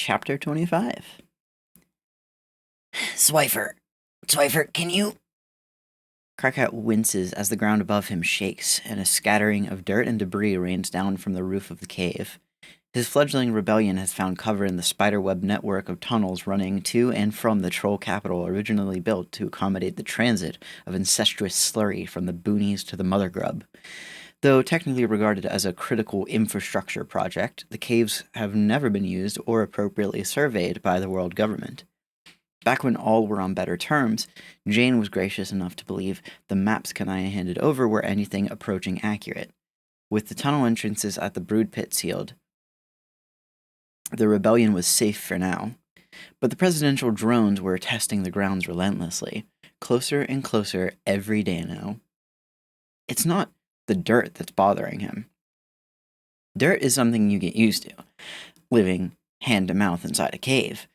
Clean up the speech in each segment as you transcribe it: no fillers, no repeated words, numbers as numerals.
Chapter 25. Swifer, can you... Karkat winces as the ground above him shakes, and a scattering of dirt and debris rains down from the roof of the cave. His fledgling rebellion has found cover in the spiderweb network of tunnels running to and from the troll capital originally built to accommodate the transit of incestuous slurry from the boonies to the mother grub. Though technically regarded as a critical infrastructure project, the caves have never been used or appropriately surveyed by the world government. Back when all were on better terms, Jane was gracious enough to believe the maps Kanaya handed over were anything approaching accurate. With the tunnel entrances at the brood pit sealed, the rebellion was safe for now. But the presidential drones were testing the grounds relentlessly, closer and closer every day now. It's not the dirt that's bothering him. Dirt is something you get used to, living hand to mouth inside a cave.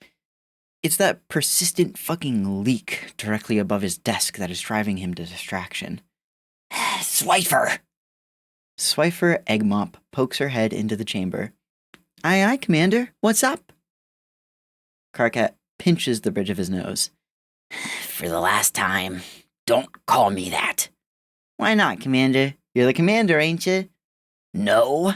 It's that persistent fucking leak directly above his desk that is driving him to distraction. Swifer! Swifer Eggmop pokes her head into the chamber. Aye, aye, Commander. What's up? Karkat pinches the bridge of his nose. For the last time, don't call me that. Why not, Commander? You're the commander, ain't you? No,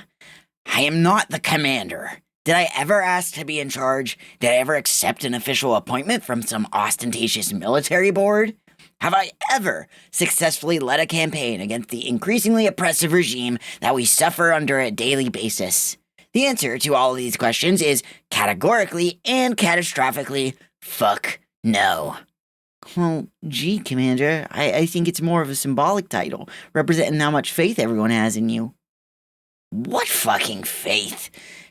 I am not the commander. Did I ever ask to be in charge? Did I ever accept an official appointment from some ostentatious military board? Have I ever successfully led a campaign against the increasingly oppressive regime that we suffer under a daily basis? The answer to all of these questions is categorically and catastrophically, fuck no. Well, gee, Commander, I think it's more of a symbolic title, representing how much faith everyone has in you. What fucking faith?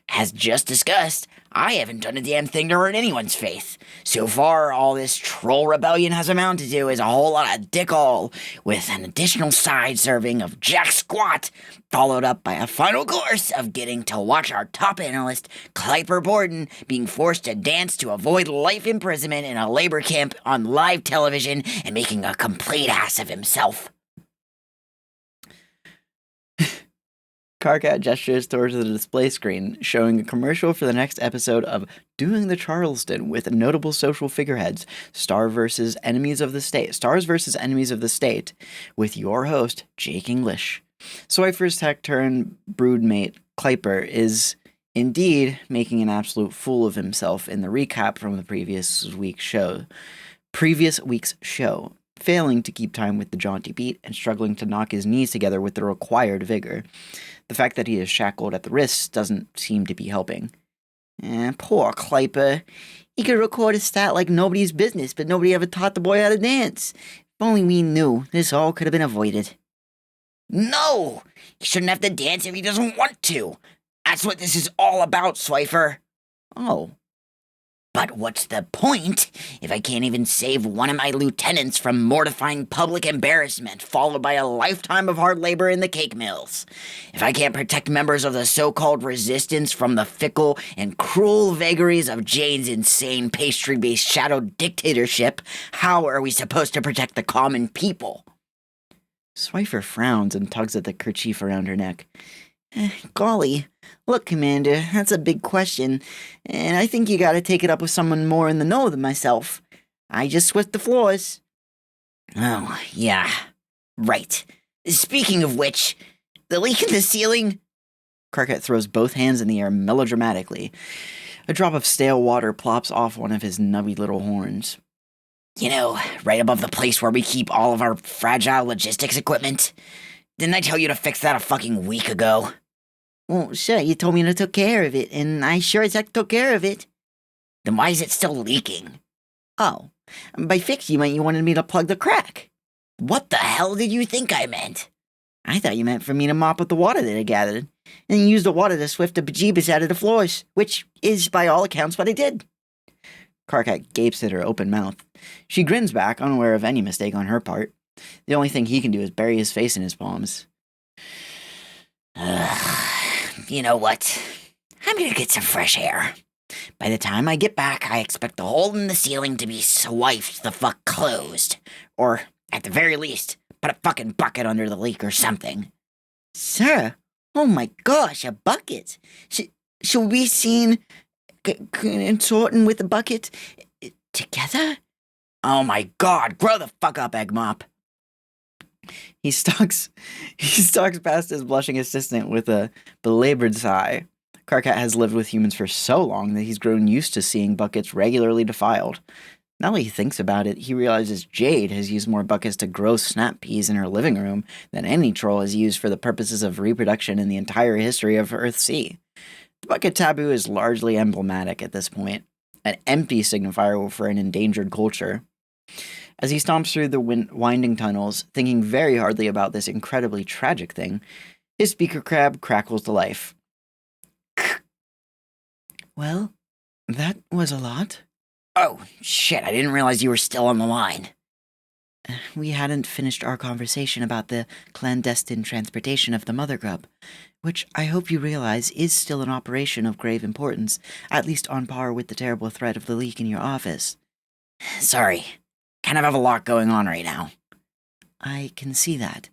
As just discussed, I haven't done a damn thing to earn anyone's faith. So far, all this troll rebellion has amounted to is a whole lot of dick-all, with an additional side serving of jack squat, followed up by a final course of getting to watch our top analyst, Kleiper Borden, being forced to dance to avoid life imprisonment in a labor camp on live television and making a complete ass of himself. Karkat gestures towards the display screen, showing a commercial for the next episode of Doing the Charleston with notable social figureheads, Stars versus Enemies of the State, with your host, Jake English. Swifer's tech turn broodmate, Kleiper, is indeed making an absolute fool of himself in the recap from the previous week's show, failing to keep time with the jaunty beat and struggling to knock his knees together with the required vigor. The fact that he is shackled at the wrists doesn't seem to be helping. Poor Kleiper. He could record a stat like nobody's business, but nobody ever taught the boy how to dance. If only we knew, this all could have been avoided. No! He shouldn't have to dance if he doesn't want to. That's what this is all about, Swifer. Oh. But what's the point if I can't even save one of my lieutenants from mortifying public embarrassment followed by a lifetime of hard labor in the cake mills? If I can't protect members of the so-called resistance from the fickle and cruel vagaries of Jane's insane pastry-based shadow dictatorship, how are we supposed to protect the common people? Swifer frowns and tugs at the kerchief around her neck. Golly. Look, Commander, that's a big question, and I think you gotta take it up with someone more in the know than myself. I just swept the floors. Oh, yeah. Right. Speaking of which, the leak in the ceiling... Karkat throws both hands in the air melodramatically. A drop of stale water plops off one of his nubby little horns. You know, right above the place where we keep all of our fragile logistics equipment. Didn't I tell you to fix that a fucking week ago? Well, sure, you told me to take care of it, and I sure as heck took care of it. Then why is it still leaking? Oh, by fix you meant you wanted me to plug the crack. What the hell did you think I meant? I thought you meant for me to mop up the water that had gathered, and use the water to swift the bejeebus out of the floors, which is, by all accounts, what I did. Karkat gapes at her open mouth. She grins back, unaware of any mistake on her part. The only thing he can do is bury his face in his palms. You know what? I'm gonna get some fresh air. By the time I get back, I expect the hole in the ceiling to be swiped the fuck closed. Or, at the very least, put a fucking bucket under the leak or something. Sir, oh my gosh, a bucket. Should we seen consorting with the bucket together? Oh my god, grow the fuck up, Egg Mop. He stalks past his blushing assistant with a belabored sigh. Karkat has lived with humans for so long that he's grown used to seeing buckets regularly defiled. Now that he thinks about it, he realizes Jade has used more buckets to grow snap peas in her living room than any troll has used for the purposes of reproduction in the entire history of Earthsea. The bucket taboo is largely emblematic at this point, an empty signifier for an endangered culture. As he stomps through the winding tunnels, thinking very hardly about this incredibly tragic thing, his speaker crab crackles to life. Well, that was a lot. Oh, shit, I didn't realize you were still on the line. We hadn't finished our conversation about the clandestine transportation of the mother grub, which I hope you realize is still an operation of grave importance, at least on par with the terrible threat of the leak in your office. Sorry, kind of have a lot going on right now. I can see that.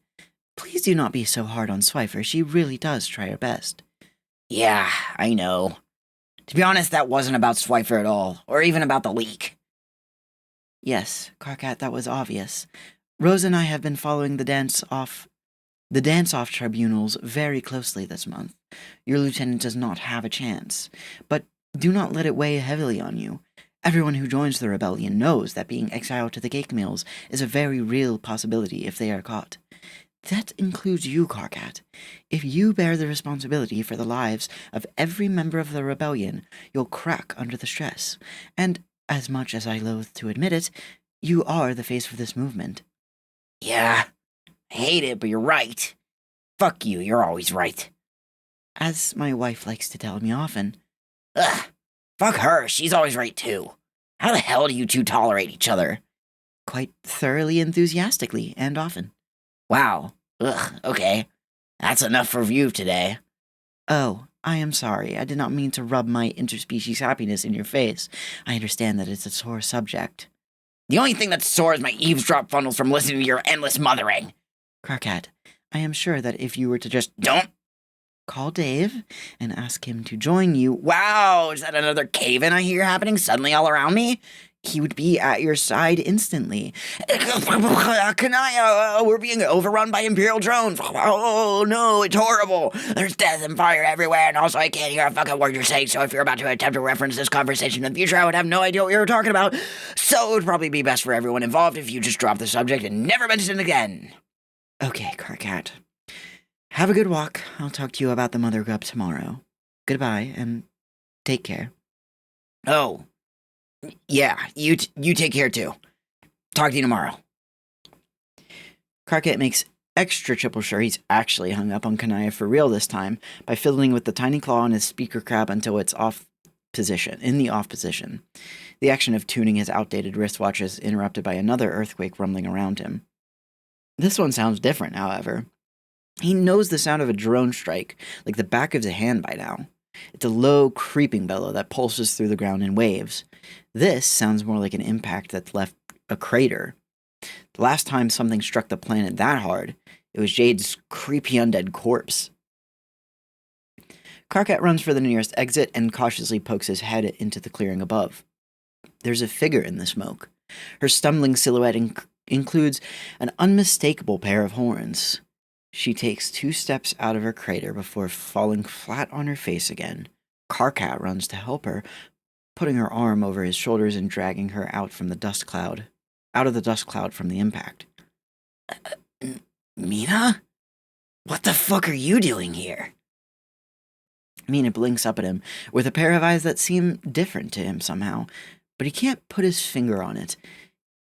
Please do not be so hard on Swifer. She really does try her best. Yeah, I know. To be honest, that wasn't about Swifer at all, or even about the leak. Yes, Karkat, that was obvious. Rose and I have been following the dance-off tribunals very closely this month. Your lieutenant does not have a chance, but do not let it weigh heavily on you. Everyone who joins the rebellion knows that being exiled to the cake mills is a very real possibility if they are caught. That includes you, Karkat. If you bear the responsibility for the lives of every member of the rebellion, you'll crack under the stress. And, as much as I loathe to admit it, you are the face of this movement. Yeah, I hate it, but you're right. Fuck you, you're always right. As my wife likes to tell me often. Ugh, fuck her, she's always right too. How the hell do you two tolerate each other? Quite thoroughly enthusiastically, and often. Wow. Ugh, okay. That's enough for you today. Oh, I am sorry. I did not mean to rub my interspecies happiness in your face. I understand that it's a sore subject. The only thing that's sore is my eavesdrop funnels from listening to your endless mothering. Karkat, I am sure that if you were to just Don't call Dave and ask him to join you, Wow, is that another cave-in I hear happening suddenly all around me? he would be at your side instantly. Kanaya, we're being overrun by Imperial drones. Oh no, it's horrible. There's death and fire everywhere, and also I can't hear a fucking word you're saying, so if you're about to attempt to reference this conversation in the future, I would have no idea what you were talking about. So it would probably be best for everyone involved if you just drop the subject and never mention it again. Okay, Karkat. Have a good walk. I'll talk to you about the mother grub tomorrow. Goodbye, and take care. Oh. Yeah, you take care too. Talk to you tomorrow. Karkat makes extra triple sure he's actually hung up on Kanaya for real this time by fiddling with the tiny claw on his speaker crab until it's in the off position. The action of tuning his outdated wristwatch is interrupted by another earthquake rumbling around him. This one sounds different, however. He knows the sound of a drone strike like the back of his hand by now. It's a low, creeping bellow that pulses through the ground in waves. This sounds more like an impact that's left a crater. The last time something struck the planet that hard, it was Jade's creepy undead corpse. Karkat runs for the nearest exit and cautiously pokes his head into the clearing above. There's a figure in the smoke. Her stumbling silhouette includes an unmistakable pair of horns. She takes 2 steps out of her crater before falling flat on her face again. Karkat runs to help her, putting her arm over his shoulders and dragging her out of the dust cloud from the impact. Meenah? What the fuck are you doing here? Meenah blinks up at him with a pair of eyes that seem different to him somehow, but he can't put his finger on it.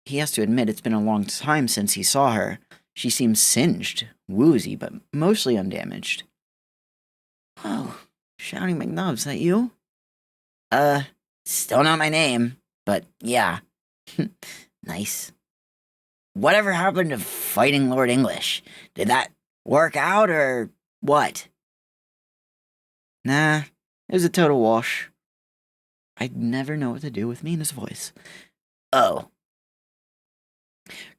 He has to admit it's been a long time since he saw her. She seems singed, woozy, but mostly undamaged. Oh, Shouting McNubbs, that you? Still not my name, but yeah. Nice. Whatever happened to fighting Lord English? Did that work out, or what? Nah, it was a total wash. I'd never know what to do with Meenah's voice. Oh.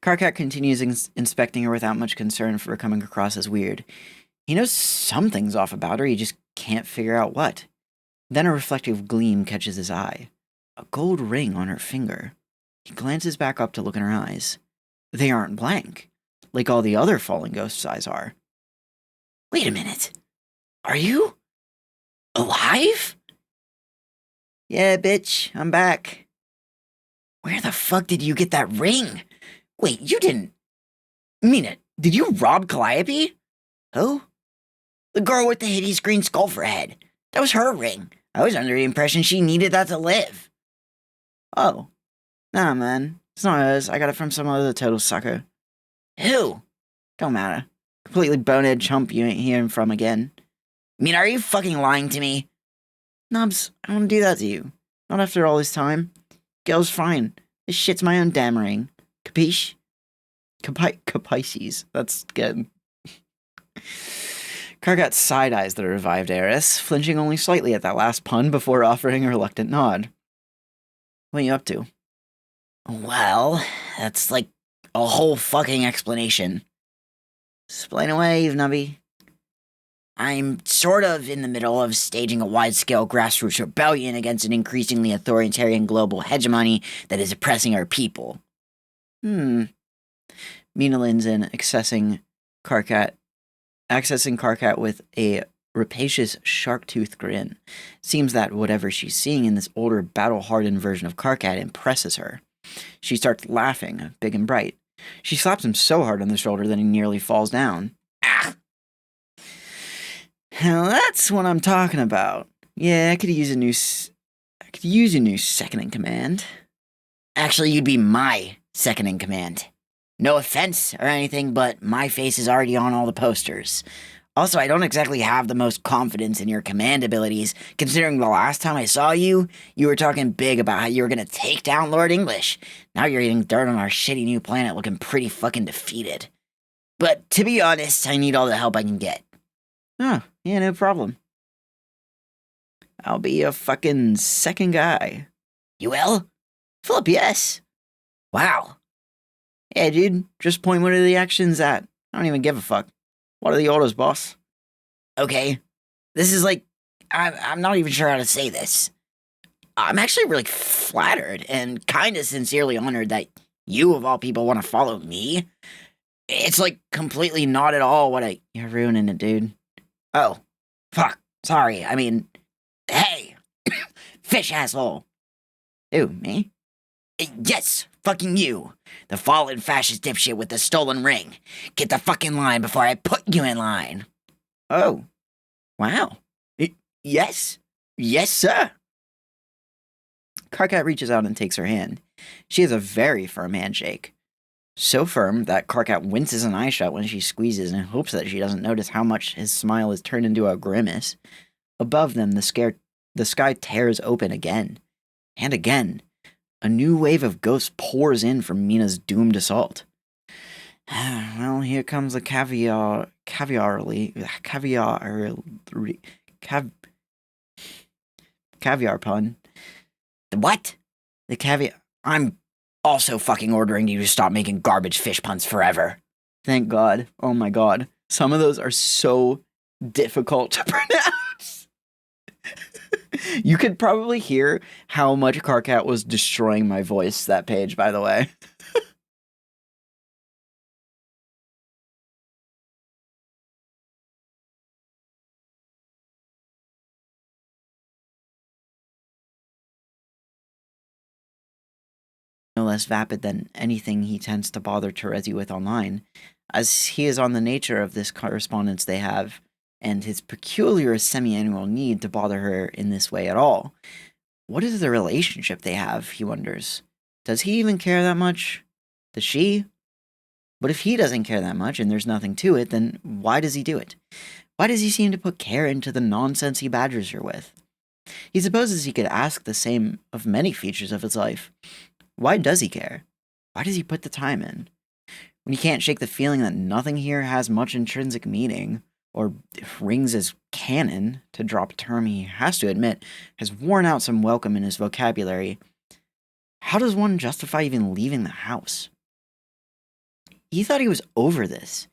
Karkat continues inspecting her without much concern for her coming across as weird. He knows something's off about her, he just can't figure out what. Then a reflective gleam catches his eye. A gold ring on her finger. He glances back up to look in her eyes. They aren't blank, like all the other fallen ghosts' eyes are. Wait a minute. Are you alive? Yeah, bitch, I'm back. Where the fuck did you get that ring? Wait, you didn't... Meenah, did you rob Calliope? Who? The girl with the hideous green skull for a head. That was her ring. I was under the impression she needed that to live. Oh. Nah, man. It's not hers. I got it from some other total sucker. Who? Don't matter. Completely bonehead chump you ain't hearing from again. Meenah, are you fucking lying to me? Nubs, I wouldn't do that to you. Not after all this time. Girl's fine. This shit's my own damn ring. Capiche? Capices. That's good. Karkat side-eyes the revived heiress, flinching only slightly at that last pun before offering a reluctant nod. What are you up to? Well, that's like a whole fucking explanation. Explain away, Nubby. I'm sort of in the middle of staging a wide-scale grassroots rebellion against an increasingly authoritarian global hegemony that is oppressing our people. Meenah leans in, accessing Karkat with a rapacious, shark-toothed grin. Seems that whatever she's seeing in this older, battle-hardened version of Karkat impresses her. She starts laughing, big and bright. She slaps him so hard on the shoulder that he nearly falls down. Ah! Now that's what I'm talking about. Yeah, I could use a new second in command. Actually, you'd be my second in command. No offense or anything, but my face is already on all the posters. Also, I don't exactly have the most confidence in your command abilities, considering the last time I saw you, you were talking big about how you were gonna take down Lord English. Now you're eating dirt on our shitty new planet looking pretty fucking defeated. But to be honest, I need all the help I can get. Oh, yeah, no problem. I'll be your fucking second guy. You will? Philip, yes. Wow. Yeah, dude, just point where the action's at. I don't even give a fuck. What are the orders, boss? Okay. This is like, I'm not even sure how to say this. I'm actually really flattered and kind of sincerely honored that you, of all people, want to follow me. It's like completely not at all what I... You're ruining it, dude. Oh, fuck. Sorry. I mean, hey, fish asshole. Who, me? Yes, fucking you. The fallen fascist dipshit with the stolen ring. Get the fucking line before I put you in line. Oh, wow. Yes. Yes, sir. Karkat reaches out and takes her hand. She has a very firm handshake. So firm that Karkat winces an eye shut when she squeezes and hopes that she doesn't notice how much his smile is turned into a grimace. Above them, the sky tears open again. And again. A new wave of ghosts pours in from Meenah's doomed assault. Well, here comes the caviar pun. The what? The caviar. I'm also fucking ordering you to stop making garbage fish puns forever. Thank God. Oh my God. Some of those are so difficult to pronounce. You could probably hear how much Karkat was destroying my voice that page, by the way. No less vapid than anything he tends to bother Terezi with online, as he is on the nature of this correspondence they have, and his peculiar semi-annual need to bother her in this way at all. What is the relationship they have, he wonders. Does he even care that much? Does she? But if he doesn't care that much and there's nothing to it, then why does he do it? Why does he seem to put care into the nonsense he badgers her with? He supposes he could ask the same of many features of his life. Why does he care? Why does he put the time in? When he can't shake the feeling that nothing here has much intrinsic meaning, or rings as canon, to drop a term he has to admit has worn out some welcome in his vocabulary, how does one justify even leaving the house? He thought he was over this,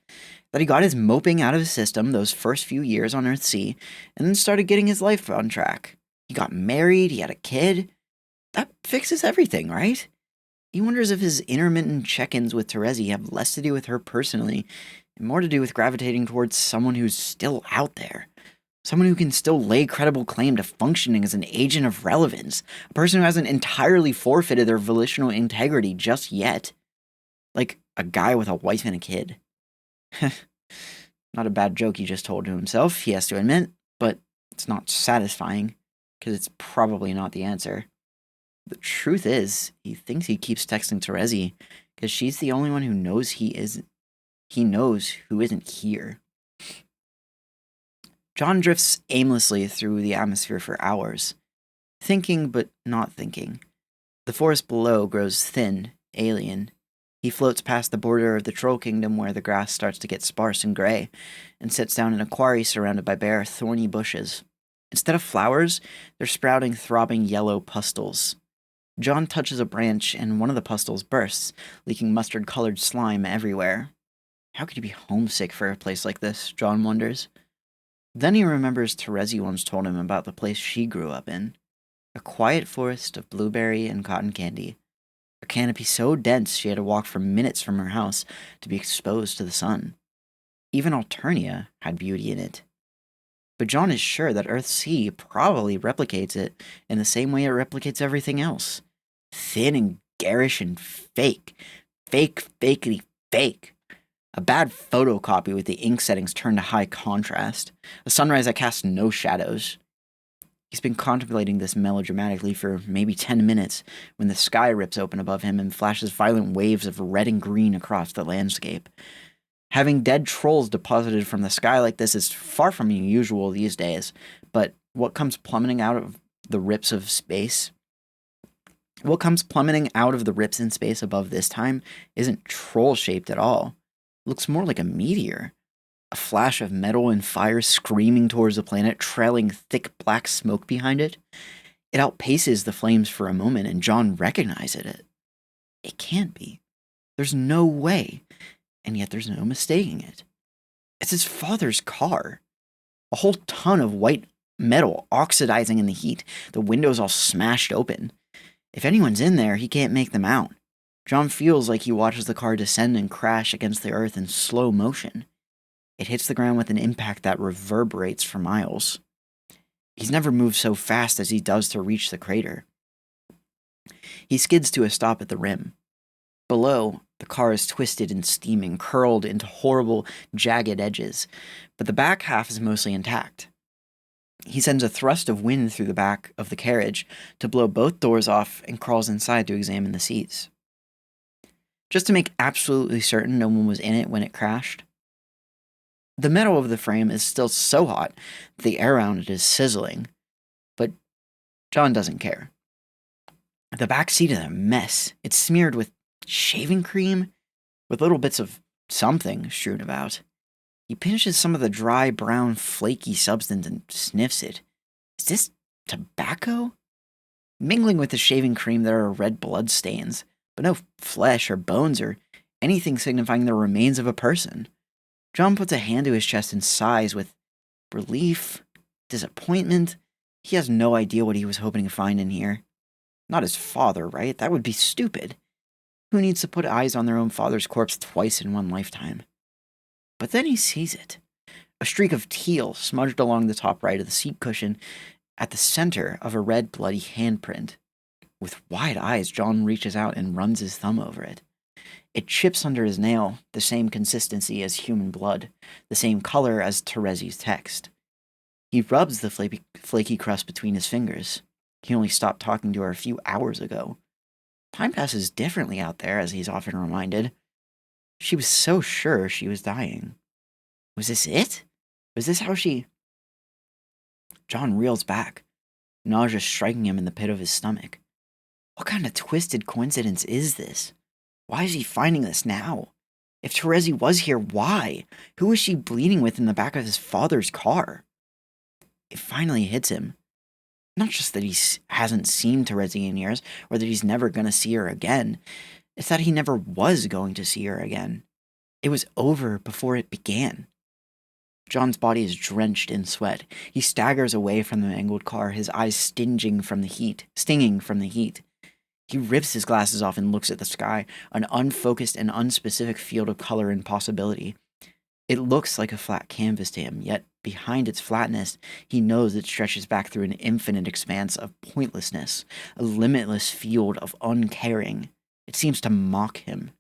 that he got his moping out of his system those first few years on Earthsea, and then started getting his life on track. He got married, he had a kid. That fixes everything, right? He wonders if his intermittent check-ins with Terezi have less to do with her personally and more to do with gravitating towards someone who's still out there. Someone who can still lay credible claim to functioning as an agent of relevance. A person who hasn't entirely forfeited their volitional integrity just yet. Like a guy with a wife and a kid. Not a bad joke he just told to himself, he has to admit, but it's not satisfying, because it's probably not the answer. The truth is, he thinks he keeps texting Terezi because she's the only one who knows he knows who isn't here. John drifts aimlessly through the atmosphere for hours, thinking but not thinking. The forest below grows thin, alien. He floats past the border of the Troll Kingdom where the grass starts to get sparse and gray, and sits down in a quarry surrounded by bare, thorny bushes. Instead of flowers, they're sprouting throbbing yellow pustles. John touches a branch and one of the pustles bursts, leaking mustard-colored slime everywhere. How could he be homesick for a place like this, John wonders. Then he remembers Terezi once told him about the place she grew up in. A quiet forest of blueberry and cotton candy. A canopy so dense she had to walk for minutes from her house to be exposed to the sun. Even Alternia had beauty in it. But John is sure that Earthsea probably replicates it in the same way it replicates everything else. Thin and garish and fake. Fake, fakety fake. A bad photocopy with the ink settings turned to high contrast. A sunrise that casts no shadows. He's been contemplating this melodramatically for maybe 10 minutes when the sky rips open above him and flashes violent waves of red and green across the landscape. Having dead trolls deposited from the sky like this is far from unusual these days, but what comes plummeting out of the rips of space? What comes plummeting out of the rips in space above this time isn't troll-shaped at all. It looks more like a meteor. A flash of metal and fire screaming towards the planet, trailing thick black smoke behind it. It outpaces the flames for a moment, and John recognizes it. It can't be. There's no way. And yet there's no mistaking it. It's his father's car. A whole ton of white metal oxidizing in the heat, the windows all smashed open. If anyone's in there, he can't make them out. John feels like he watches the car descend and crash against the earth in slow motion. It hits the ground with an impact that reverberates for miles. He's never moved so fast as he does to reach the crater. He skids to a stop at the rim. Below, the car is twisted and steaming, curled into horrible, jagged edges, but the back half is mostly intact. He sends a thrust of wind through the back of the carriage to blow both doors off and crawls inside to examine the seats. Just to make absolutely certain no one was in it when it crashed. The metal of the frame is still so hot that the air around it is sizzling, but John doesn't care. The back seat is a mess. It's smeared with shaving cream, with little bits of something strewn about. He pinches some of the dry, brown, flaky substance and sniffs it. Is this tobacco? Mingling with the shaving cream there are red blood stains, but no flesh or bones or anything signifying the remains of a person. John puts a hand to his chest and sighs with relief, disappointment. He has no idea what he was hoping to find in here. Not his father, right? That would be stupid. Who needs to put eyes on their own father's corpse twice in one lifetime? But then he sees it. A streak of teal smudged along the top right of the seat cushion at the center of a red, bloody handprint. With wide eyes, John reaches out and runs his thumb over it. It chips under his nail, the same consistency as human blood, the same color as Terezi's text. He rubs the flaky crust between his fingers. He only stopped talking to her a few hours ago. Time passes differently out there, as he's often reminded. She was so sure she was dying. Was this it? Was this how she... John reels back, nausea striking him in the pit of his stomach. What kind of twisted coincidence is this? Why is he finding this now? If Terezi was here, why? Who was she bleeding with in the back of his father's car? It finally hits him. Not just that he hasn't seen Terezi in years, or that he's never going to see her again. It's that he never was going to see her again. It was over before it began. John's body is drenched in sweat. He staggers away from the mangled car, his eyes stinging from the heat. He rips his glasses off and looks at the sky, an unfocused and unspecific field of color and possibility. It looks like a flat canvas to him, yet behind its flatness, he knows it stretches back through an infinite expanse of pointlessness, a limitless field of uncaring. It seems to mock him.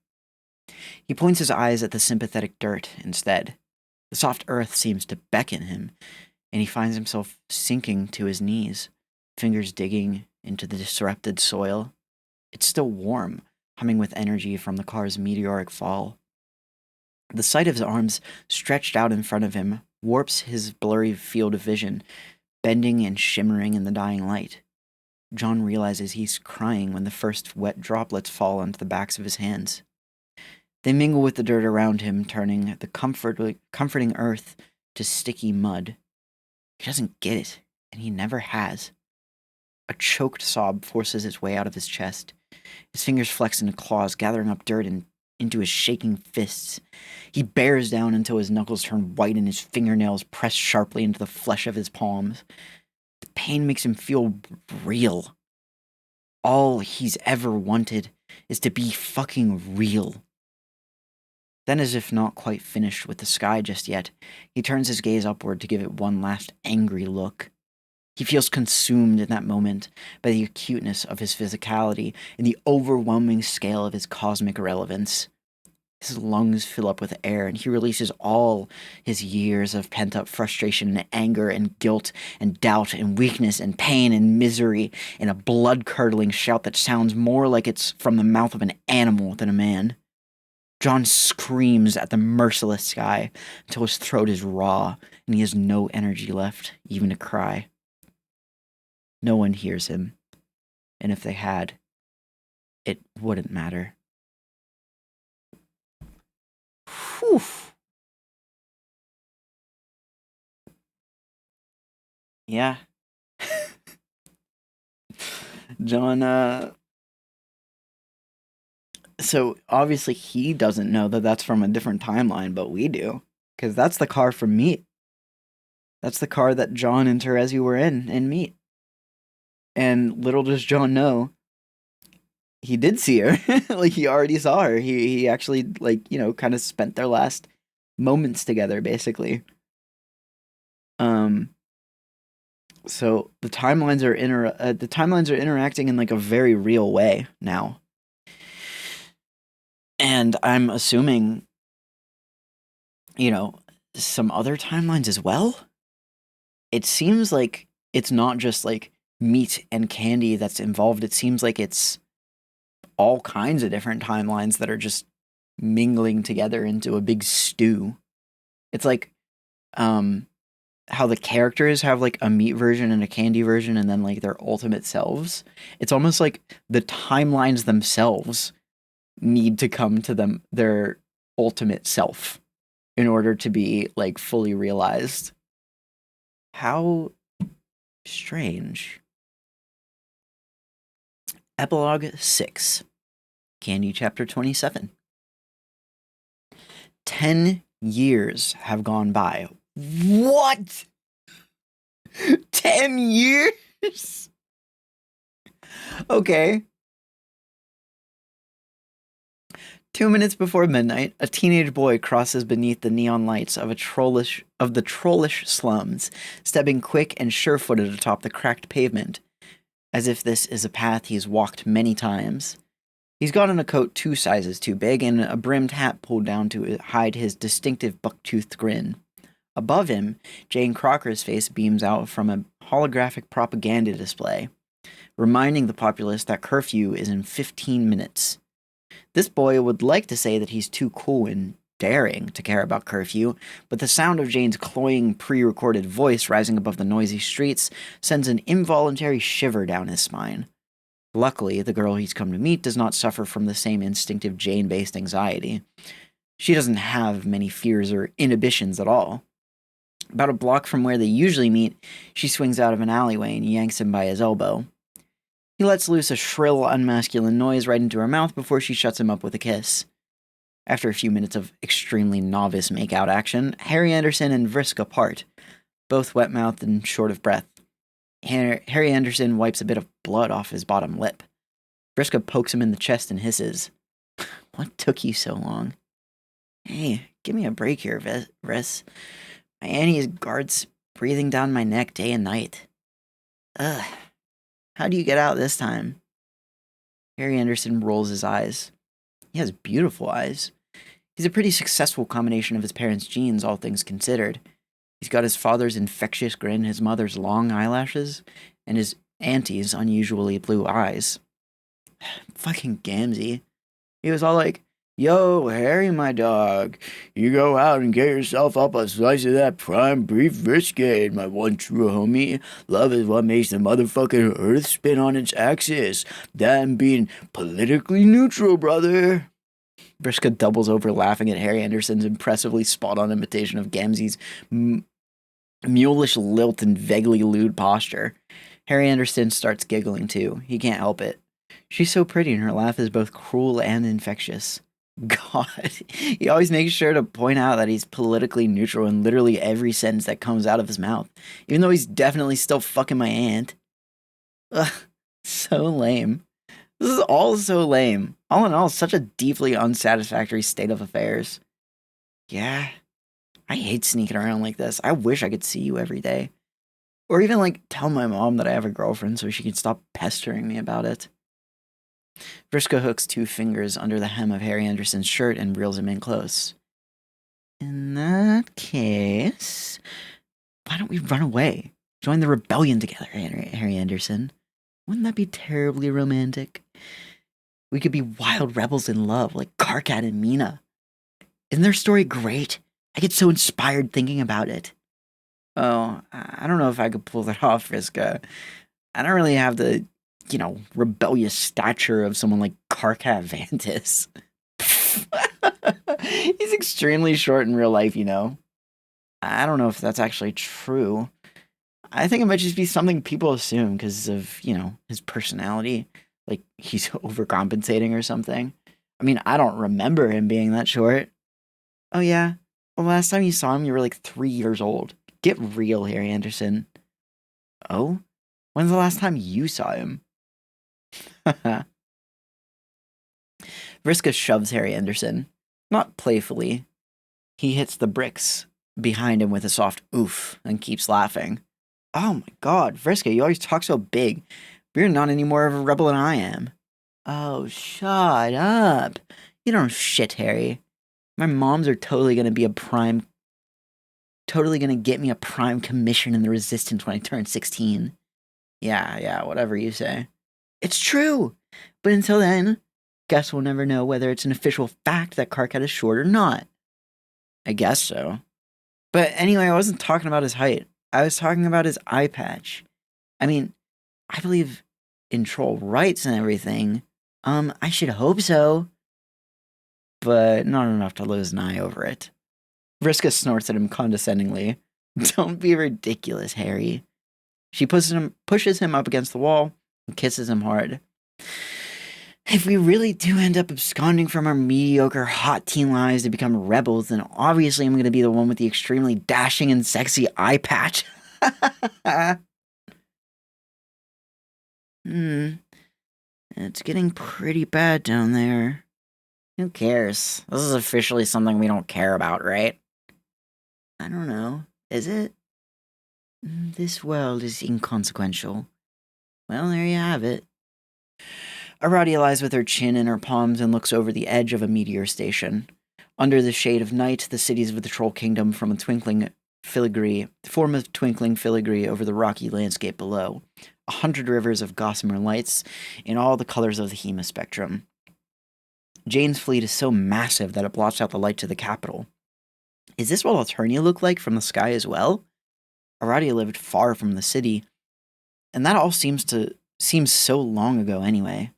He points his eyes at the sympathetic dirt instead. The soft earth seems to beckon him, and he finds himself sinking to his knees, fingers digging into the disrupted soil. It's still warm, humming with energy from the car's meteoric fall. The sight of his arms stretched out in front of him warps his blurry field of vision, bending and shimmering in the dying light. John realizes he's crying when the first wet droplets fall onto the backs of his hands. They mingle with the dirt around him, turning the comforting earth to sticky mud. He doesn't get it, and he never has. A choked sob forces its way out of his chest. His fingers flex into claws, gathering up dirt into his shaking fists. He bears down until his knuckles turn white and his fingernails press sharply into the flesh of his palms. The pain makes him feel real. All he's ever wanted is to be fucking real. Then, as if not quite finished with the sky just yet, he turns his gaze upward to give it one last angry look. He feels consumed in that moment by the acuteness of his physicality and the overwhelming scale of his cosmic relevance. His lungs fill up with air, and he releases all his years of pent-up frustration and anger and guilt and doubt and weakness and pain and misery in a blood-curdling shout that sounds more like it's from the mouth of an animal than a man. John screams at the merciless sky until his throat is raw and he has no energy left, even to cry. No one hears him, and if they had, it wouldn't matter. Whew. Yeah. John, so obviously he doesn't know that that's from a different timeline, but we do, because that's the car from Meet. That's the car that John and Terezi were in Meet. And little does John know, he did see her. Like, he already saw her. He actually, like, kind of spent their last moments together, basically. So the timelines are interacting in like a very real way now. And I'm assuming, some other timelines as well. It seems like it's not just like Meat and Candy that's involved. It seems like it's all kinds of different timelines that are just mingling together into a big stew. It's like how the characters have like a Meat version and a Candy version and then like their ultimate selves. It's almost like the timelines themselves need to come to their ultimate self in order to be like fully realized. How strange. Epilogue 6. Candy chapter 27. 10 years have gone by. What? 10 years? Okay. 2 minutes before midnight, a teenage boy crosses beneath the neon lights of the trollish slums, stepping quick and sure-footed atop the cracked pavement, as if this is a path he's walked many times. He's got on a coat 2 sizes too big and a brimmed hat pulled down to hide his distinctive buck-toothed grin. Above him, Jane Crocker's face beams out from a holographic propaganda display, reminding the populace that curfew is in 15 minutes. This boy would like to say that he's too cool and daring to care about curfew, but the sound of Jane's cloying pre-recorded voice rising above the noisy streets sends an involuntary shiver down his spine. Luckily, the girl he's come to meet does not suffer from the same instinctive Jane-based anxiety. She doesn't have many fears or inhibitions at all. About a block from where they usually meet, she swings out of an alleyway and yanks him by his elbow. He lets loose a shrill, unmasculine noise right into her mouth before she shuts him up with a kiss. After a few minutes of extremely novice makeout action, Harry Anderson and Vriska part, both wet-mouthed and short of breath. Harry Anderson wipes a bit of blood off his bottom lip. Vriska pokes him in the chest and hisses, "What took you so long?" "Hey, give me a break here, Vriss. My Annie's guards breathing down my neck day and night." "Ugh. How do you get out this time?" Harry Anderson rolls his eyes. He has beautiful eyes. He's a pretty successful combination of his parents' genes, all things considered. He's got his father's infectious grin, his mother's long eyelashes, and his auntie's unusually blue eyes. Fucking Gamzee. He was all like, "Yo, Harry, my dog, you go out and get yourself up a slice of that prime beef brisket, my one true homie. Love is what makes the motherfucking earth spin on its axis. That and being politically neutral, brother." Vriska doubles over laughing at Harry Anderson's impressively spot-on imitation of Gamzee's mulish lilt and vaguely lewd posture. Harry Anderson starts giggling too. He can't help it. She's so pretty and her laugh is both cruel and infectious. God, he always makes sure to point out that he's politically neutral in literally every sentence that comes out of his mouth, even though he's definitely still fucking my aunt. Ugh, so lame. This is all so lame. All in all, such a deeply unsatisfactory state of affairs. Yeah, I hate sneaking around like this. I wish I could see you every day. Or even, like, tell my mom that I have a girlfriend so she can stop pestering me about it. Vriska hooks 2 fingers under the hem of Harry Anderson's shirt and reels him in close. "In that case, why don't we run away? Join the rebellion together, Harry Anderson. Wouldn't that be terribly romantic? We could be wild rebels in love, like Karkat and Meenah. Isn't their story great? I get so inspired thinking about it." "Oh, I don't know if I could pull that off, Vriska. I don't really have the, rebellious stature of someone like Karkat Vantis." He's extremely short in real life, I don't know if that's actually true. I think it might just be something people assume because of, his personality. Like, he's overcompensating or something. I mean, I don't remember him being that short. "Oh, yeah? Well, last time you saw him, you were like 3 years old. Get real, Harry Anderson." "Oh? When's the last time you saw him?" Vriska shoves Harry Anderson. Not playfully. He hits the bricks behind him with a soft oof and keeps laughing. "Oh my god, Vriska, you always talk so big. But you're not any more of a rebel than I am." "Oh, shut up. You don't shit, Harry. My moms are totally gonna get me a prime commission in the Resistance when I turn 16. Yeah, whatever you say." "It's true. But until then, guess we'll never know whether it's an official fact that Karkat is short or not." "I guess so. But anyway, I wasn't talking about his height. I was talking about his eye patch. I mean, I believe in troll rights and everything. I should hope so. But not enough to lose an eye over it." Vriska snorts at him condescendingly. "Don't be ridiculous, Harry." She pushes him up against the wall and kisses him hard. "If we really do end up absconding from our mediocre hot teen lives to become rebels, then obviously I'm going to be the one with the extremely dashing and sexy eye patch." It's getting pretty bad down there." "Who cares? This is officially something we don't care about, right?" "I don't know. Is it? This world is inconsequential. Well, there you have it." Aradia lies with her chin in her palms and looks over the edge of a meteor station. Under the shade of night, the cities of the Troll Kingdom form a twinkling filigree over the rocky landscape below. 100 rivers of gossamer lights in all the colors of the Hema spectrum. Jane's fleet is so massive that it blots out the light to the capital. Is this what Alternia looked like from the sky as well? Aradia lived far from the city, and that all seems so long ago anyway.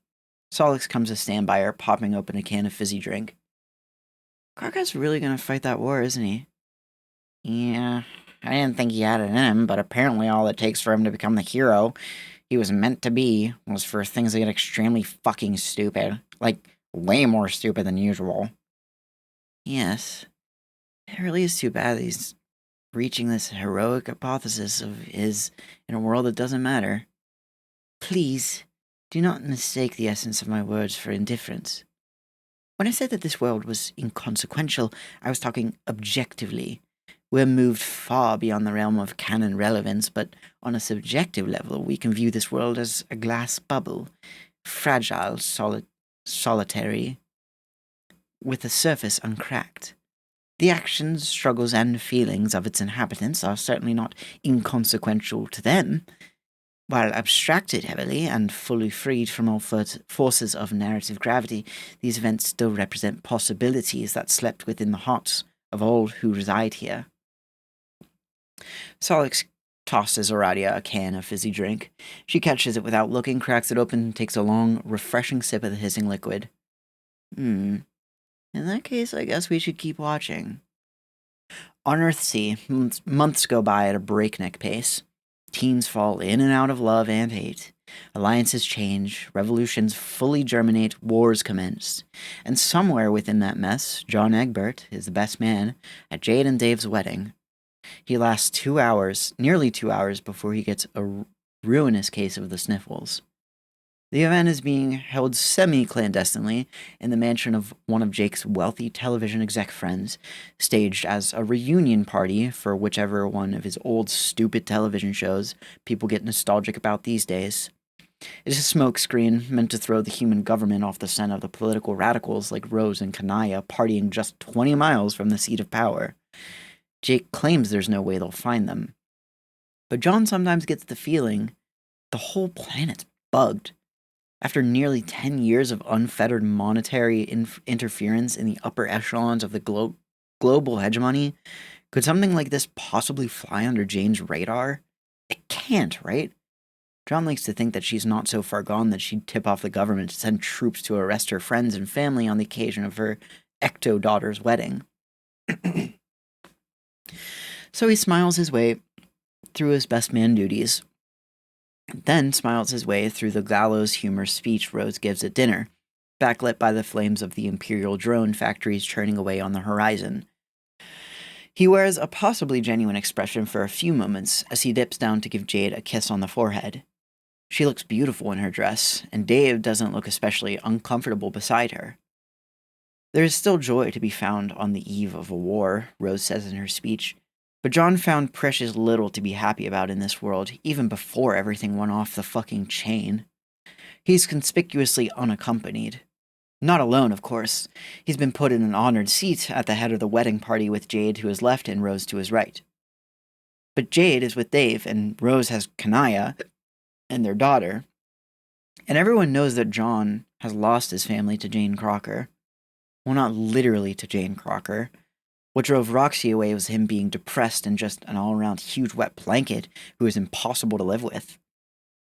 Solix comes to stand by her, popping open a can of fizzy drink. "Karkat's really gonna fight that war, isn't he?" "Yeah, I didn't think he had it in him, but apparently all it takes for him to become the hero he was meant to be was for things to get extremely fucking stupid. Like, way more stupid than usual." Yes, it really is too bad that he's reaching this heroic hypothesis of his in a world that doesn't matter. Please, do not mistake the essence of my words for indifference. When I said that this world was inconsequential, I was talking objectively. We're moved far beyond the realm of canon relevance, but on a subjective level, we can view this world as a glass bubble, fragile, solitary, with the surface uncracked. The actions, struggles, and feelings of its inhabitants are certainly not inconsequential to them. While abstracted heavily and fully freed from all forces of narrative gravity, these events still represent possibilities that slept within the hearts of all who reside here. Solix tosses Aradia a can of fizzy drink. She catches it without looking, cracks it open, and takes a long, refreshing sip of the hissing liquid. In that case, I guess we should keep watching. On Earthsea, months go by at a breakneck pace. Teens fall in and out of love and hate. Alliances change, revolutions fully germinate, wars commence. And somewhere within that mess, John Egbert is the best man at Jade and Dave's wedding. He lasts 2 hours, nearly 2 hours, before he gets a ruinous case of the sniffles. The event is being held semi-clandestinely in the mansion of one of Jake's wealthy television exec friends, staged as a reunion party for whichever one of his old stupid television shows people get nostalgic about these days. It is a smokescreen meant to throw the human government off the scent of the political radicals like Rose and Kanaya partying just 20 miles from the seat of power. Jake claims there's no way they'll find them. But John sometimes gets the feeling the whole planet's bugged. After nearly 10 years of unfettered monetary interference in the upper echelons of the global hegemony, could something like this possibly fly under Jane's radar? It can't, right? John likes to think that she's not so far gone that she'd tip off the government to send troops to arrest her friends and family on the occasion of her ecto-daughter's wedding. So he smiles his way through his best man duties, then smiles his way through the gallows humor speech Rose gives at dinner, backlit by the flames of the Imperial drone factories churning away on the horizon. He wears a possibly genuine expression for a few moments as he dips down to give Jade a kiss on the forehead. She looks beautiful in her dress, and Dave doesn't look especially uncomfortable beside her. There is still joy to be found on the eve of a war, Rose says in her speech, but John found precious little to be happy about in this world, even before everything went off the fucking chain. He's conspicuously unaccompanied. Not alone, of course. He's been put in an honored seat at the head of the wedding party with Jade to his left and Rose to his right. But Jade is with Dave, and Rose has Kanaya and their daughter, and everyone knows that John has lost his family to Jane Crocker. Well, not literally to Jane Crocker. What drove Roxy away was him being depressed and just an all-around huge wet blanket who is impossible to live with.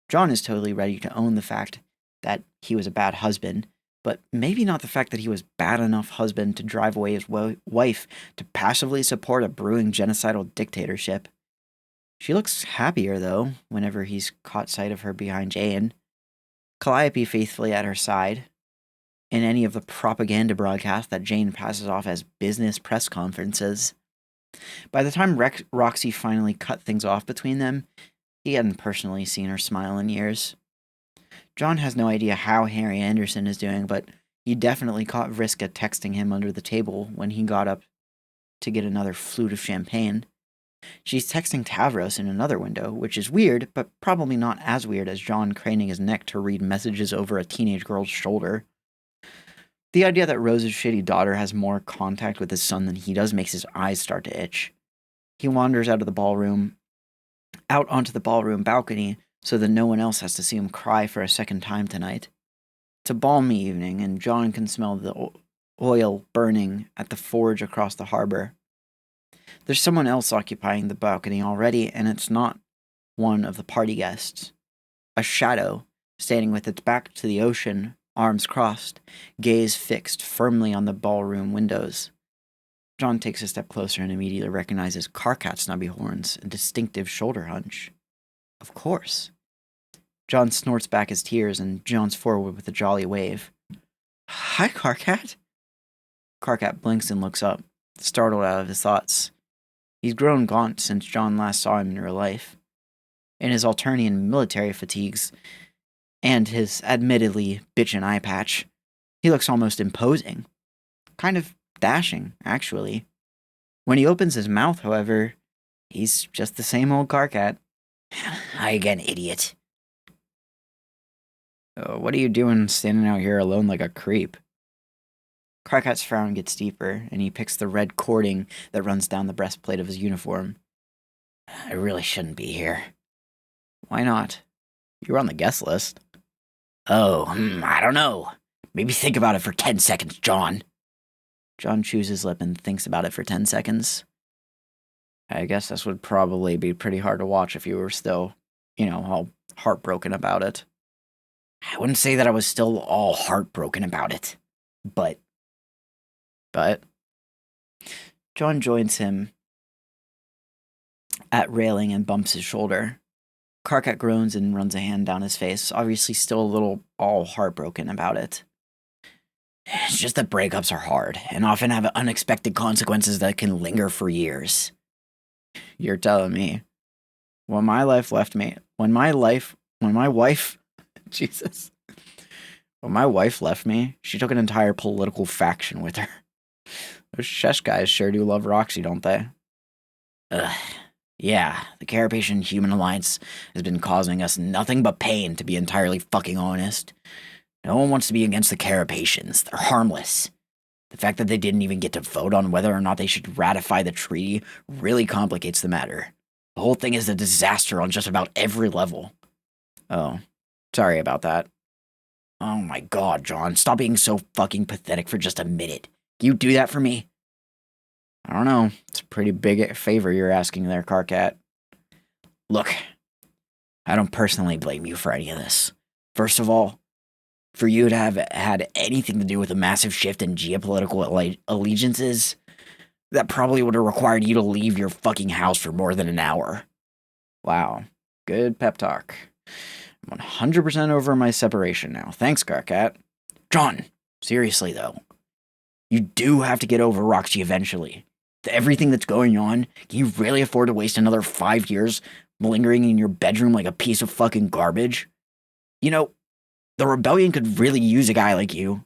John is totally ready to own the fact that he was a bad husband, but maybe not the fact that he was bad enough husband to drive away his wife to passively support a brewing genocidal dictatorship. She looks happier, though, whenever he's caught sight of her behind Jane. Calliope faithfully at her side, in any of the propaganda broadcasts that Jane passes off as business press conferences. By the time Roxy finally cut things off between them, he hadn't personally seen her smile in years. John has no idea how Harry Anderson is doing, but he definitely caught Vriska texting him under the table when he got up to get another flute of champagne. She's texting Tavros in another window, which is weird, but probably not as weird as John craning his neck to read messages over a teenage girl's shoulder. The idea that Rose's shitty daughter has more contact with his son than he does makes his eyes start to itch. He wanders out onto the ballroom balcony so that no one else has to see him cry for a second time tonight. It's a balmy evening, and John can smell the oil burning at the forge across the harbor. There's someone else occupying the balcony already, and it's not one of the party guests. A shadow, standing with its back to the ocean, arms crossed, gaze fixed firmly on the ballroom windows. John takes a step closer and immediately recognizes Karkat's snubby horns and distinctive shoulder hunch. Of course. John snorts back his tears and jaunts forward with a jolly wave. Hi, Karkat. Karkat blinks and looks up, startled out of his thoughts. He's grown gaunt since John last saw him in real life. In his Alternian military fatigues and his admittedly bitchin' eye patch, he looks almost imposing. Kind of dashing, actually. When he opens his mouth, however, he's just the same old Karkat. Hi again, idiot. What are you doing standing out here alone like a creep? Karkat's frown gets deeper, and he picks the red cording that runs down the breastplate of his uniform. I really shouldn't be here. Why not? You were on the guest list. Oh, I don't know. Maybe think about it for 10 seconds, John. John chews his lip and thinks about it for 10 seconds. I guess this would probably be pretty hard to watch if you were still, all heartbroken about it. I wouldn't say that I was still all heartbroken about it, but... John joins him at railing and bumps his shoulder. Karkat groans and runs a hand down his face, obviously still a little all heartbroken about it. It's just that breakups are hard, and often have unexpected consequences that can linger for years. You're telling me. When my wife left me, she took an entire political faction with her. Those Shesh guys sure do love Roxy, don't they? Yeah, the Carapacian Human Alliance has been causing us nothing but pain, to be entirely fucking honest. No one wants to be against the Carapacians. They're harmless. The fact that they didn't even get to vote on whether or not they should ratify the treaty really complicates the matter. The whole thing is a disaster on just about every level. Oh, sorry about that. Oh my god, John, stop being so fucking pathetic for just a minute. Can you do that for me? I don't know. It's a pretty big favor you're asking there, Karkat. Look, I don't personally blame you for any of this. First of all, for you to have had anything to do with a massive shift in geopolitical allegiances, that probably would have required you to leave your fucking house for more than an hour. Wow. Good pep talk. I'm 100% over my separation now. Thanks, Karkat. John, seriously though, you do have to get over Roxy eventually. With everything that's going on, can you really afford to waste another 5 years lingering in your bedroom like a piece of fucking garbage? The rebellion could really use a guy like you.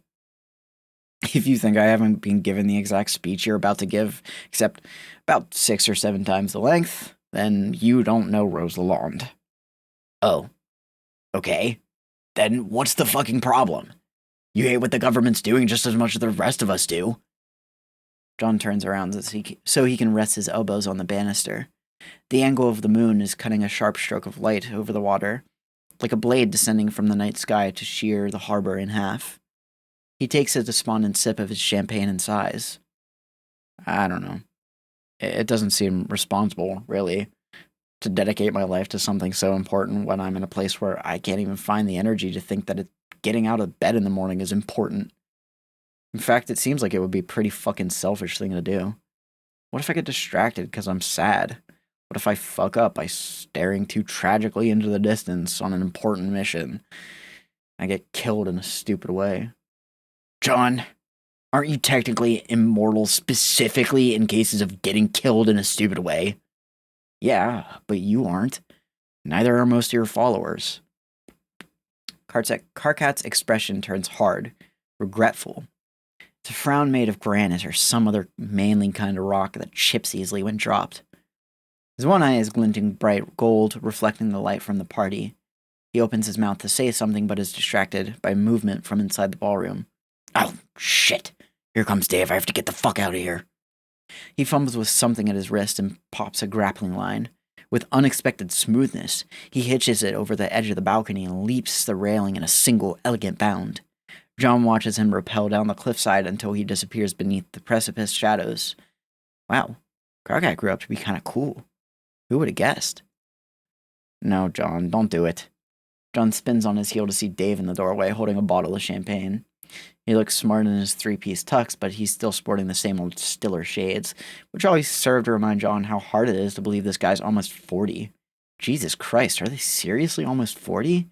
If you think I haven't been given the exact speech you're about to give, except about 6 or 7 times the length, then you don't know Rose Lalonde. Oh. Okay. Then what's the fucking problem? You hate what the government's doing just as much as the rest of us do. John turns around so he can rest his elbows on the banister. The angle of the moon is cutting a sharp stroke of light over the water, like a blade descending from the night sky to shear the harbor in half. He takes a despondent sip of his champagne and sighs. I don't know. It doesn't seem responsible, really, to dedicate my life to something so important when I'm in a place where I can't even find the energy to think that getting out of bed in the morning is important. In fact, it seems like it would be a pretty fucking selfish thing to do. What if I get distracted because I'm sad? What if I fuck up by staring too tragically into the distance on an important mission? I get killed in a stupid way. John, aren't you technically immortal specifically in cases of getting killed in a stupid way? Yeah, but you aren't. Neither are most of your followers. Karkat's expression turns hard, regretful. It's a frown made of granite or some other manly kind of rock that chips easily when dropped. His one eye is glinting bright gold, reflecting the light from the party. He opens his mouth to say something but is distracted by movement from inside the ballroom. Oh, shit. Here comes Dave. I have to get the fuck out of here. He fumbles with something at his wrist and pops a grappling line. With unexpected smoothness, he hitches it over the edge of the balcony and leaps the railing in a single elegant bound. John watches him rappel down the cliffside until he disappears beneath the precipice shadows. Wow, Karkat grew up to be kind of cool. Who would have guessed? No, John, don't do it. John spins on his heel to see Dave in the doorway holding a bottle of champagne. He looks smart in his 3-piece tux, but he's still sporting the same old Stiller shades, which always serve to remind John how hard it is to believe this guy's almost 40. Jesus Christ, are they seriously almost 40?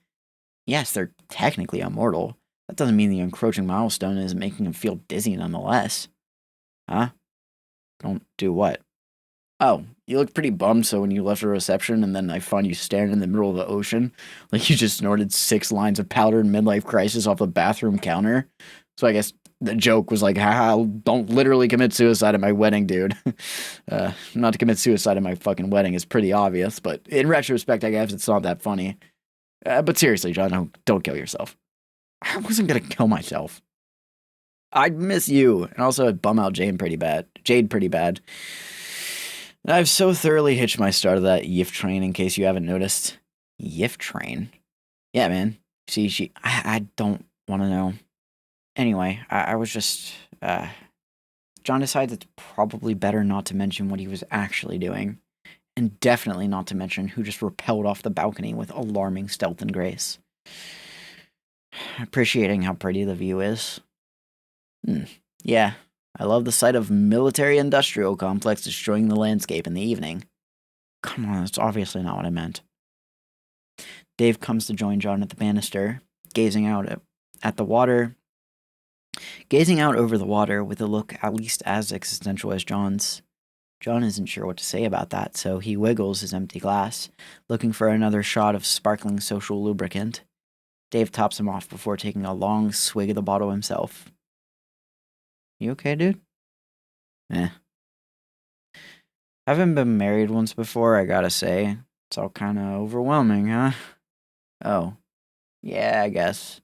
Yes, they're technically immortal. That doesn't mean the encroaching milestone isn't making him feel dizzy nonetheless. Huh? Don't do what? Oh, you looked pretty bummed, so when you left the reception and then I found you staring in the middle of the ocean, like you just snorted 6 lines of powdered midlife crisis off the bathroom counter. So I guess the joke was like, haha, don't literally commit suicide at my wedding, dude. Not to commit suicide at my fucking wedding is pretty obvious, but in retrospect, I guess it's not that funny. But seriously, John, don't kill yourself. I wasn't gonna kill myself. I'd miss you, and also I'd bum out Jade pretty bad. I've so thoroughly hitched my start of that Yif train, in case you haven't noticed. Yif train? Yeah, man. See, I don't want to know. Anyway, I was just, John decides it's probably better not to mention what he was actually doing, and definitely not to mention who just rappelled off the balcony with alarming stealth and grace. Appreciating how pretty the view is. Yeah, I love the sight of military-industrial complex destroying the landscape in the evening. Come on, that's obviously not what I meant. Dave comes to join John at the banister, gazing out at the water, gazing out over the water with a look at least as existential as John's. John isn't sure what to say about that, so he wiggles his empty glass, looking for another shot of sparkling social lubricant. Dave tops him off before taking a long swig of the bottle himself. You okay, dude? Eh. Haven't been married once before, I gotta say. It's all kinda overwhelming, huh? Oh. Yeah, I guess.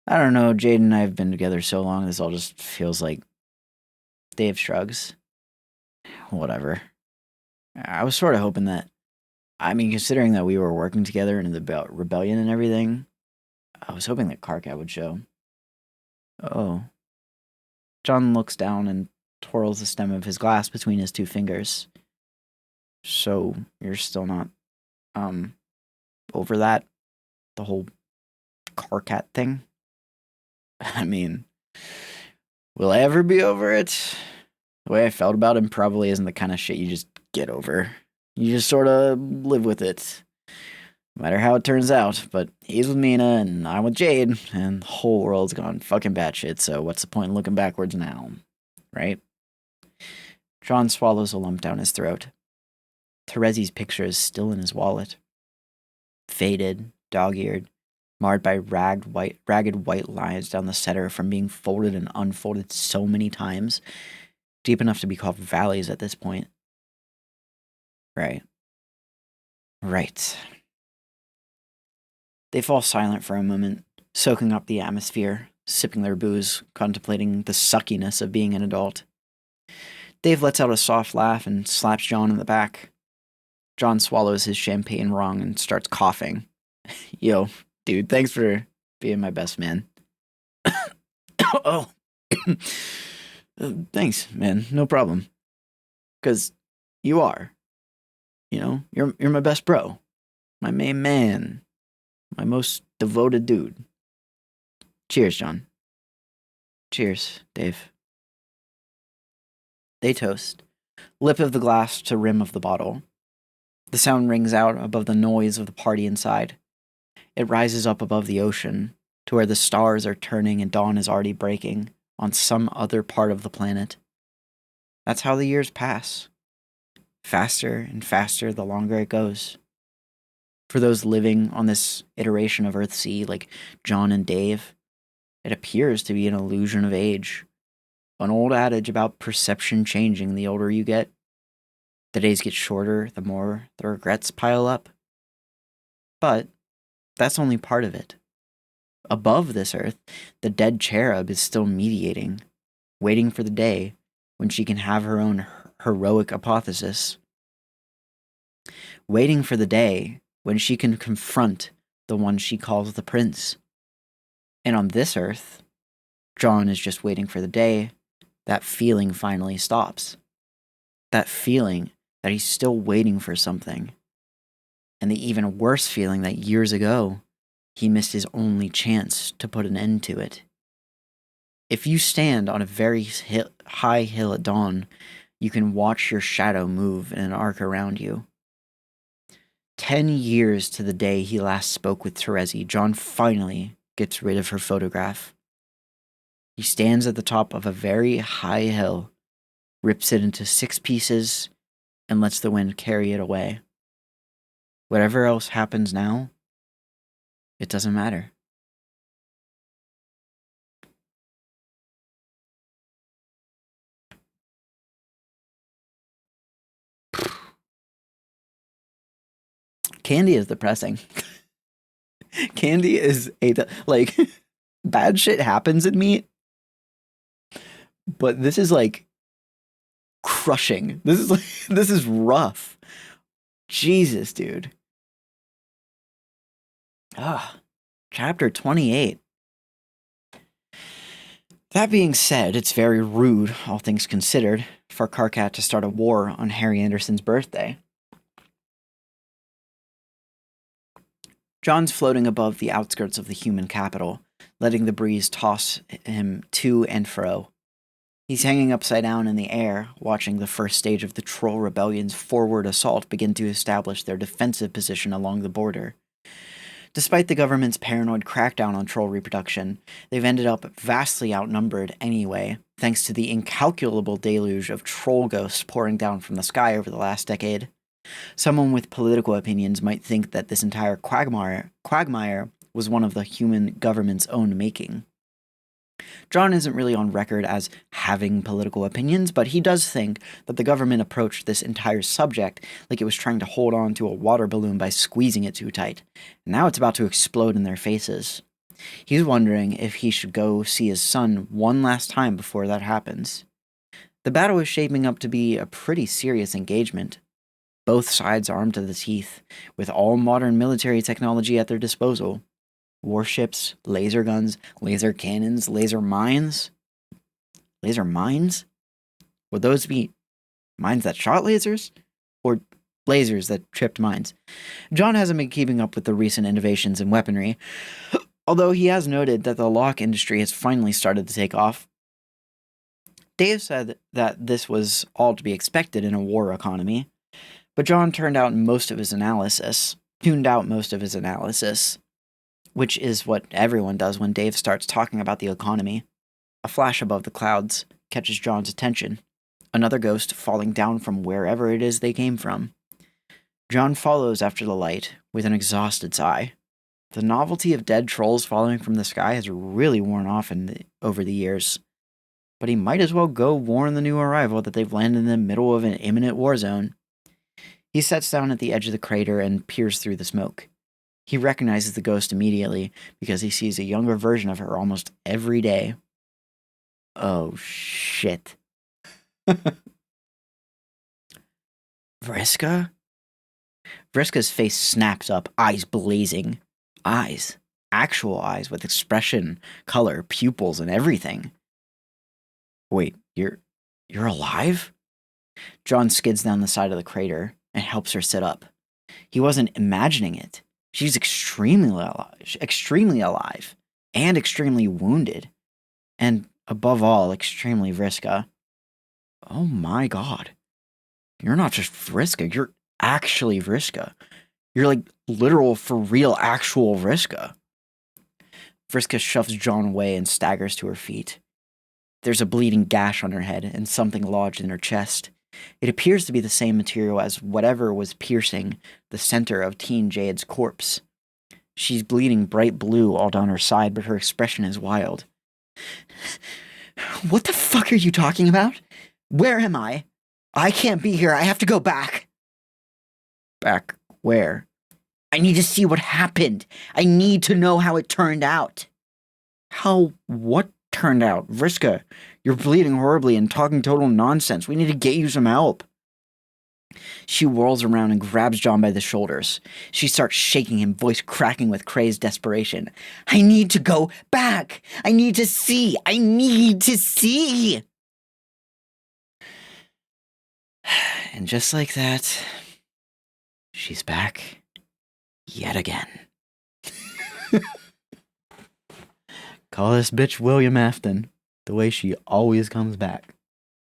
I don't know, Jade and I have been together so long, this all just feels like... Dave shrugs. Whatever. I was sort of hoping that... I mean, considering that we were working together in the rebellion and everything, I was hoping that Karkat would show. Oh. John looks down and twirls the stem of his glass between his 2 fingers. So, you're still not, over that? The whole Karkat thing? I mean, will I ever be over it? The way I felt about him probably isn't the kind of shit you just get over. You just sort of live with it. No matter how it turns out, but he's with Meenah and I'm with Jade, and the whole world's gone fucking batshit, so what's the point in looking backwards now? Right? John swallows a lump down his throat. Terezi's picture is still in his wallet. Faded, dog-eared, marred by ragged white lines down the center from being folded and unfolded so many times, deep enough to be called valleys at this point. Right. They fall silent for a moment, soaking up the atmosphere, sipping their booze, contemplating the suckiness of being an adult. Dave lets out a soft laugh and slaps John in the back. John swallows his champagne wrong and starts coughing. Yo, dude, thanks for being my best man. Oh. Thanks, man. No problem. 'Cause you are. You know, you're my best bro. My main man. My most devoted dude. Cheers, John. Cheers, Dave. They toast, lip of the glass to rim of the bottle. The sound rings out above the noise of the party inside. It rises up above the ocean, to where the stars are turning and dawn is already breaking on some other part of the planet. That's how the years pass. Faster and faster the longer it goes. For those living on this iteration of Earthsea like John and Dave, it appears to be an illusion of age. An old adage about perception changing the older you get. The days get shorter, the more the regrets pile up. But that's only part of it. Above this earth, the dead cherub is still mediating, waiting for the day when she can have her own heroic apotheosis. Waiting for the day when she can confront the one she calls the prince. And on this earth, John is just waiting for the day that feeling finally stops. That feeling that he's still waiting for something. And the even worse feeling that years ago, he missed his only chance to put an end to it. If you stand on a very high hill at dawn, you can watch your shadow move in an arc around you. 10 years to the day he last spoke with Terezi, John finally gets rid of her photograph. He stands at the top of a very high hill, rips it into 6 pieces, and lets the wind carry it away. Whatever else happens now, it doesn't matter. Candy is depressing. Candy is like bad shit happens in me, but this is like crushing. This is rough. Jesus, dude. Chapter 28. That being said, it's very rude, all things considered, for Karkat to start a war on Harry Anderson's birthday. John's floating above the outskirts of the human capital, letting the breeze toss him to and fro. He's hanging upside down in the air, watching the first stage of the Troll Rebellion's forward assault begin to establish their defensive position along the border. Despite the government's paranoid crackdown on troll reproduction, they've ended up vastly outnumbered anyway, thanks to the incalculable deluge of troll ghosts pouring down from the sky over the last decade. Someone with political opinions might think that this entire quagmire was one of the human government's own making. John isn't really on record as having political opinions, but he does think that the government approached this entire subject like it was trying to hold on to a water balloon by squeezing it too tight. And now it's about to explode in their faces. He's wondering if he should go see his son one last time before that happens. The battle is shaping up to be a pretty serious engagement. Both sides armed to the teeth, with all modern military technology at their disposal. Warships, laser guns, laser cannons, laser mines. Laser mines? Would those be mines that shot lasers? Or lasers that tripped mines? John hasn't been keeping up with the recent innovations in weaponry, although he has noted that the lock industry has finally started to take off. Dave said that this was all to be expected in a war economy, but John tuned out most of his analysis, which is what everyone does when Dave starts talking about the economy. A flash above the clouds catches John's attention. Another ghost falling down from wherever it is they came from. John follows after the light with an exhausted sigh. The novelty of dead trolls falling from the sky has really worn off over the years. But he might as well go warn the new arrival that they've landed in the middle of an imminent war zone. He sits down at the edge of the crater and peers through the smoke. He recognizes the ghost immediately because he sees a younger version of her almost every day. Oh, shit. Vriska? Vriska's face snaps up, eyes blazing. Eyes. Actual eyes with expression, color, pupils, and everything. Wait, you're alive? John skids down the side of the crater and helps her sit up. He wasn't imagining it. She's extremely alive, and extremely wounded, and above all, extremely Vriska. Oh my god. You're not just Vriska, you're actually Vriska. You're like literal, for real, actual Vriska. Vriska shoves John away and staggers to her feet. There's a bleeding gash on her head and something lodged in her chest. It appears to be the same material as whatever was piercing the center of Teen Jade's corpse. She's bleeding bright blue all down her side, but her expression is wild. What the fuck are you talking about? Where am I? I can't be here. I have to go back. Back where? I need to see what happened. I need to know how it turned out. How what turned out? Vriska, you're bleeding horribly and talking total nonsense. We need to get you some help. She whirls around and grabs John by the shoulders. She starts shaking him, voice cracking with crazed desperation. I need to go back. I need to see. I need to see. And just like that, she's back yet again. Call this bitch William Afton, the way she always comes back.